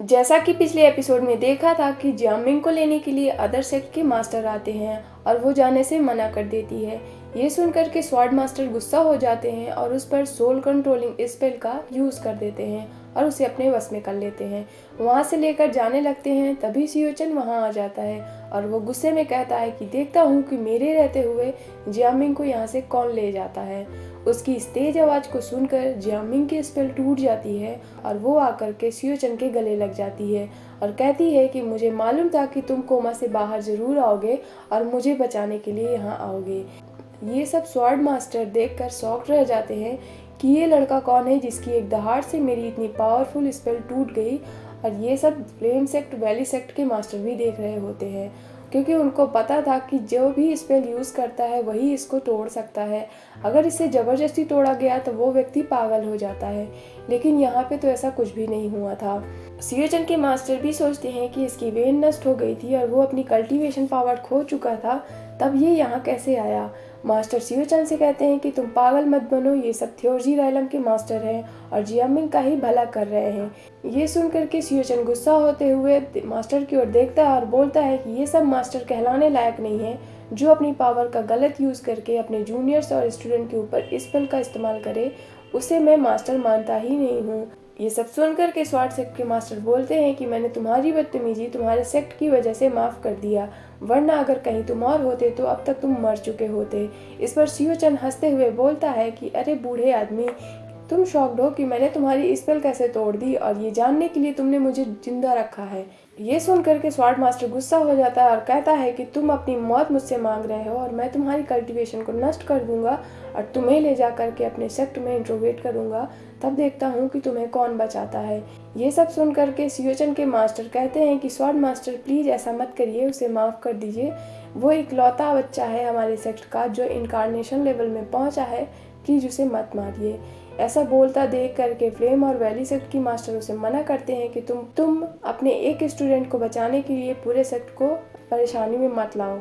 जैसा कि पिछले एपिसोड में देखा था कि जियामिंग को लेने के लिए अदर सेक्ट के मास्टर आते हैं और वो जाने से मना कर देती है। ये सुनकर के स्वॉर्ड मास्टर गुस्सा हो जाते हैं और उस पर सोल कंट्रोलिंग स्पेल का यूज़ कर देते हैं और उसे अपने वश में कर लेते हैं। वहाँ से लेकर जाने लगते हैं, तभी सियोचन वहाँ आ जाता है और वो गुस्से में कहता है कि देखता हूँ कि मेरे रहते हुए जियामिंग को यहाँ से कौन ले जाता है। उसकी इस तेज आवाज़ को सुनकर जियामिंग की स्पेल टूट जाती है और वो आकर के सियोचन के गले लग जाती है और कहती है कि मुझे मालूम था कि तुम कोमा से बाहर ज़रूर आओगे और मुझे बचाने के लिए यहाँ आओगे। ये सब स्वॉर्ड मास्टर देखकर शॉक्ड रह जाते हैं कि ये लड़का कौन है जिसकी एक दहाड़ से मेरी इतनी पावरफुल स्पेल टूट गई। और ये सब फ्लेम सेक्ट वैली सेक्ट के मास्टर भी देख रहे होते हैं, क्योंकि उनको पता था कि जो भी स्पेल यूज़ करता है वही इसको तोड़ सकता है। अगर इसे ज़बरदस्ती तोड़ा गया तो वो व्यक्ति पागल हो जाता है, लेकिन यहाँ पे तो ऐसा कुछ भी नहीं हुआ था। सियोचन के मास्टर भी सोचते हैं कि इसकी वेन नष्ट हो गई थी और वो अपनी कल्टीवेशन पावर खो चुका था, तब ये यहाँ कैसे आया। मास्टर सियोचन से कहते हैं कि तुम पागल मत बनो, ये सब थ्योर्जी राइलम के मास्टर हैं और जियामिंग का ही भला कर रहे हैं। ये सुनकर के सियोचन गुस्सा होते हुए मास्टर की ओर देखता है और बोलता है कि ये सब मास्टर कहलाने लायक नहीं है। जो अपनी पावर का गलत यूज़ करके अपने जूनियर्स और स्टूडेंट के ऊपर स्पेल का इस्तेमाल करे, उसे मैं मास्टर मानता ही नहीं हूँ। ये सब सुनकर के स्वॉर्ड सेक्ट के मास्टर बोलते हैं कि मैंने तुम्हारी बदतमीजी तुम्हारे सेक्ट की वजह से माफ़ कर दिया, वरना अगर कहीं तुम और होते तो अब तक तुम मर चुके होते। इस पर सियोचन हंसते हुए बोलता है कि अरे बूढ़े आदमी, तुम शॉक्ड हो कि मैंने तुम्हारी स्पेल कैसे तोड़ दी और ये जानने के लिए तुमने मुझे जिंदा रखा है। ये सुनकर के स्वॉर्ड मास्टर गुस्सा हो जाता है और कहता है कि तुम अपनी मौत मुझसे मांग रहे हो और मैं तुम्हारी कल्टीवेशन को नष्ट कर दूंगा और तुम्हें ले जा करके अपने सेक्ट में इंट्रोगेट करूंगा, तब देखता हूँ कि तुम्हें कौन बचाता है। ये सब सुनकर के सियोचन के मास्टर कहते हैं कि स्वॉर्ड मास्टर प्लीज़ ऐसा मत करिए, उसे माफ़ कर दीजिए। वो एक लौता बच्चा है हमारे सेक्ट का जो इनकारनेशन लेवल में पहुँचा है, प्लीज़ उसे मत मारिए। ऐसा बोलता देख करके फ्लेम और वैली सेक्ट की मास्टर उसे मना करते हैं कि तुम अपने एक स्टूडेंट को बचाने के लिए पूरे सेक्ट को परेशानी में मत लाओ।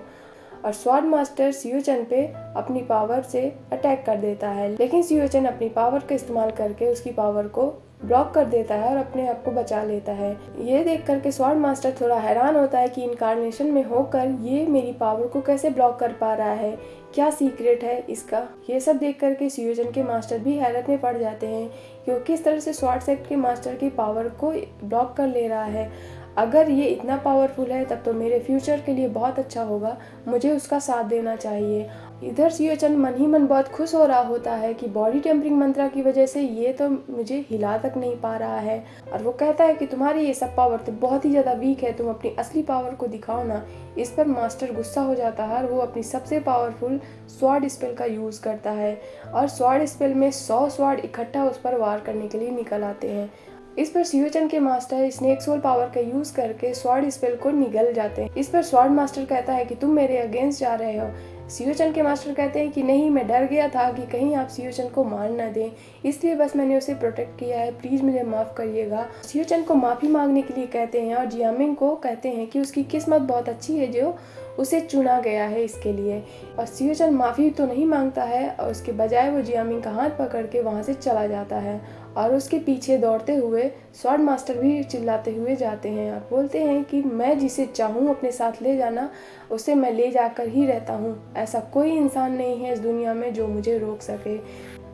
और स्वॉर्ड मास्टर सियोचन पे अपनी पावर से अटैक कर देता है, लेकिन सियोचन अपनी पावर का इस्तेमाल करके उसकी पावर को ब्लॉक कर देता है और अपने आप को बचा लेता है। ये देख करके स्वॉर्ड मास्टर थोड़ा हैरान होता है कि इनकारनेशन में होकर ये मेरी पावर को कैसे ब्लॉक कर पा रहा है, क्या सीक्रेट है इसका। ये सब देख करके सियोचन के मास्टर भी हैरत में पड़ जाते हैं कि वो किस तरह से स्वॉर्ड सेक्ट के मास्टर की पावर को ब्लॉक कर ले रहा है। अगर ये इतना पावरफुल है तब तो मेरे फ्यूचर के लिए बहुत अच्छा होगा, मुझे उसका साथ देना चाहिए। इधर सियोचन मन ही मन बहुत खुश हो रहा होता है कि बॉडी टेम्परिंग मंत्रा की वजह से ये तो मुझे हिला तक नहीं पा रहा है। और वो कहता है कि तुम्हारी ये सब पावर तो बहुत ही ज़्यादा वीक है, तुम अपनी असली पावर को दिखाओ ना। इस पर मास्टर गुस्सा हो जाता है और वो अपनी सबसे पावरफुल स्वॉर्ड स्पेल का यूज़ करता है और स्वॉर्ड स्पेल में 100 स्वॉर्ड इकट्ठा उस पर वार करने के लिए निकल आते हैं। इस पर सियोचन के मास्टर स्नेक सोल पावर का यूज करके स्वॉर्ड स्पेल को निगल जाते हैं। इस पर स्वॉर्ड मास्टर कहता है कि तुम मेरे अगेंस्ट जा रहे हो। सियोचन के मास्टर कहते हैं कि नहीं, मैं डर गया था कि कहीं आप सियोचन को मार न दें, इसलिए बस मैंने उसे प्रोटेक्ट किया है, प्लीज़ मुझे माफ़ करिएगा। सियोचन को माफ़ी मांगने के लिए कहते हैं और जियामिंग को कहते हैं कि उसकी किस्मत बहुत अच्छी है जो उसे चुना गया है इसके लिए। और सियोचन माफ़ी तो नहीं मांगता है और उसके बजाय वो जियामिंग का हाथ पकड़ के वहाँ से चला जाता है और उसके पीछे दौड़ते हुए स्वॉर्ड मास्टर भी चिल्लाते हुए जाते हैं और बोलते हैं कि मैं जिसे चाहूँ अपने साथ ले जाना, उसे मैं ले जाकर ही रहता हूँ। ऐसा कोई इंसान नहीं है इस दुनिया में जो मुझे रोक सके।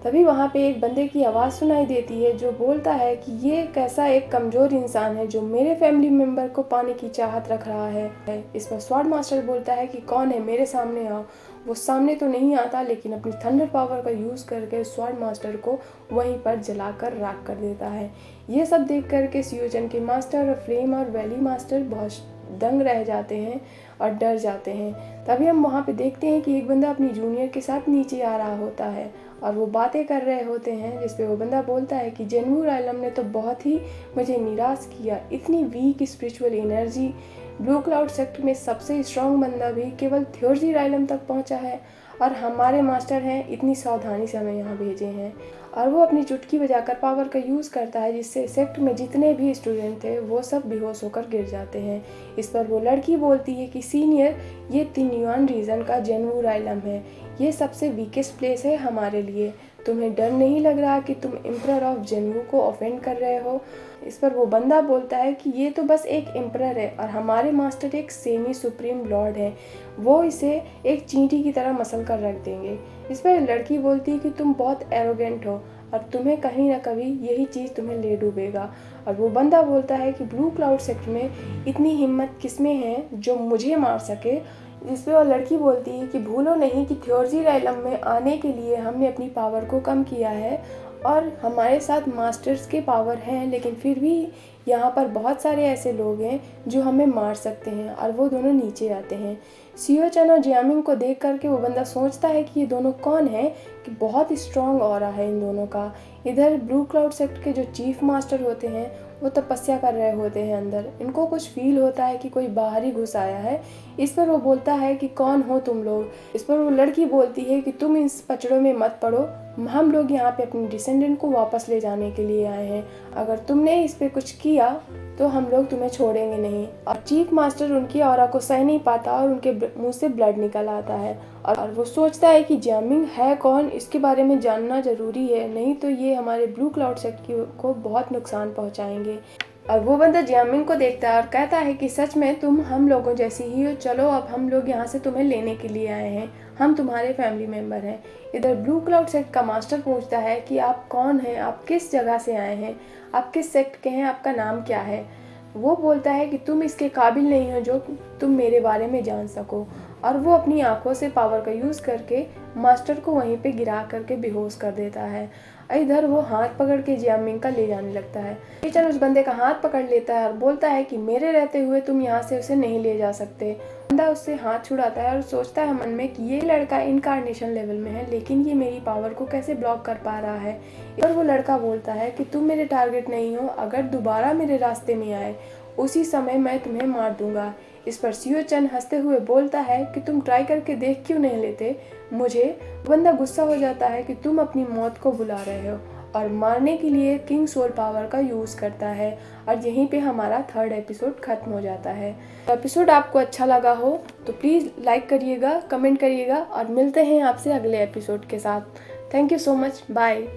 तभी वहाँ पे एक बंदे की आवाज़ सुनाई देती है जो बोलता है कि ये कैसा एक कमज़ोर इंसान है जो मेरे फैमिली मेम्बर को पाने की चाहत रख रहा है। इस पर स्वॉर्ड मास्टर बोलता है कि कौन है, मेरे सामने आओ। वो सामने तो नहीं आता, लेकिन अपनी थंडर पावर का यूज़ करके स्वॉर्ड मास्टर को वहीं पर जलाकर राख कर देता है। ये सब देख करके सियोचन के मास्टर और फ्लेम और वैली मास्टर बहुत दंग रह जाते हैं और डर जाते हैं। तभी हम वहाँ पे देखते हैं कि एक बंदा अपनी जूनियर के साथ नीचे आ रहा होता है और वो बातें कर रहे होते हैं, जिस पे वो बंदा बोलता है कि जेन्वू राइलम ने तो बहुत ही मुझे निराश किया। इतनी weak spiritual energy, blue cloud sect में सबसे स्ट्रॉन्ग बंदा भी केवल थ्योर्जी राइलम तक पहुंचा है और हमारे मास्टर हैं इतनी सावधानी से हमें यहाँ भेजे हैं। और वो अपनी चुटकी बजाकर पावर का यूज़ करता है, जिससे सेक्ट में जितने भी स्टूडेंट थे वो सब बेहोश होकर गिर जाते हैं। इस पर वो लड़की बोलती है कि सीनियर, ये तिन्युआन रीजन का जेन्वू राइलम है, ये सबसे वीकेस्ट प्लेस है हमारे लिए। तुम्हें डर नहीं लग रहा कि तुम एम्परर ऑफ जेन्वू को ऑफेंड कर रहे हो। इस पर वो बंदा बोलता है कि ये तो बस एक एम्परर है और हमारे मास्टर एक सेमी सुप्रीम लॉर्ड है, वो इसे एक चींटी की तरह मसल कर रख देंगे। इस पर लड़की बोलती है कि तुम बहुत एरोगेंट हो और तुम्हें कहीं ना कभी यही चीज़ तुम्हें ले डूबेगा। और वो बंदा बोलता है कि ब्लू क्लाउड सेक्टर में इतनी हिम्मत किसमें है जो मुझे मार सके। इस पर वो लड़की बोलती है कि भूलो नहीं कि थ्योर्जी राइलम में आने के लिए हमने अपनी पावर को कम किया है और हमारे साथ मास्टर्स के पावर हैं, लेकिन फिर भी यहाँ पर बहुत सारे ऐसे लोग हैं जो हमें मार सकते हैं। और वो दोनों नीचे आते हैं। सियो चन और जियामिंग को देख करके वो बंदा सोचता है कि ये दोनों कौन है, कि बहुत स्ट्रॉन्ग ऑरा है इन दोनों का। इधर ब्लू क्लाउड सेक्टर के जो चीफ मास्टर होते हैं वो तपस्या कर रहे होते हैं अंदर। इनको कुछ फील होता है कि कोई बाहर ही घुस आया है। इस पर वो बोलता है कि कौन हो तुम लोग। इस पर वो लड़की बोलती है कि तुम इस पचड़ों में मत पड़ो, हम लोग यहाँ पे अपने डिसेंडेंट को वापस ले जाने के लिए आए हैं। अगर तुमने इस पे कुछ किया तो हम लोग तुम्हें छोड़ेंगे नहीं। और चीफ मास्टर उनकी ऑरा को सह नहीं पाता और उनके मुंह से ब्लड निकल आता है और वो सोचता है कि जियामिंग है कौन, इसके बारे में जानना ज़रूरी है, नहीं तो ये हमारे ब्लू क्लाउड सेक्टर को बहुत नुकसान पहुंचाएंगे। और वो बंदा जियामिंग को देखता है और कहता है कि सच में तुम हम लोगों जैसी ही हो, चलो अब हम लोग यहाँ से तुम्हें लेने के लिए आए हैं, हम तुम्हारे फैमिली मेम्बर हैं। इधर ब्लू क्लाउड सेक्ट का मास्टर पूछता है कि आप कौन हैं, आप किस जगह से आए हैं, आप किस सेक्ट के हैं, आपका नाम क्या है। वो बोलता है कि तुम इसके काबिल नहीं हो जो तुम मेरे बारे में जान सको। और वो अपनी आंखों से पावर का यूज़ करके मास्टर को वहीं पे गिरा करके बेहोश कर देता है। इधर वो हाथ पकड़ के जियामिंग का ले जाने लगता है। टीचर उस बंदे का हाथ पकड़ लेता है और बोलता है कि मेरे रहते हुए तुम यहाँ से उसे नहीं ले जा सकते। बंदा उससे हाथ छुड़ाता है और सोचता है मन में कि ये लड़का इनकार्नेशन लेवल में है, लेकिन ये मेरी पावर को कैसे ब्लॉक कर पा रहा है। और वो लड़का बोलता है कि तुम मेरे टारगेट नहीं हो, अगर दोबारा मेरे रास्ते में आए उसी समय मैं तुम्हें मार दूंगा। इस पर सियो चन हंसते हुए बोलता है कि तुम ट्राई करके देख क्यों नहीं लेते मुझे। बंदा गुस्सा हो जाता है कि तुम अपनी मौत को बुला रहे हो और मारने के लिए किंग सोल पावर का यूज़ करता है। और यहीं पे हमारा 3rd एपिसोड खत्म हो जाता है। एपिसोड आपको अच्छा लगा हो तो प्लीज़ लाइक करिएगा, कमेंट करिएगा और मिलते हैं आपसे अगले एपिसोड के साथ। Thank you so much, bye.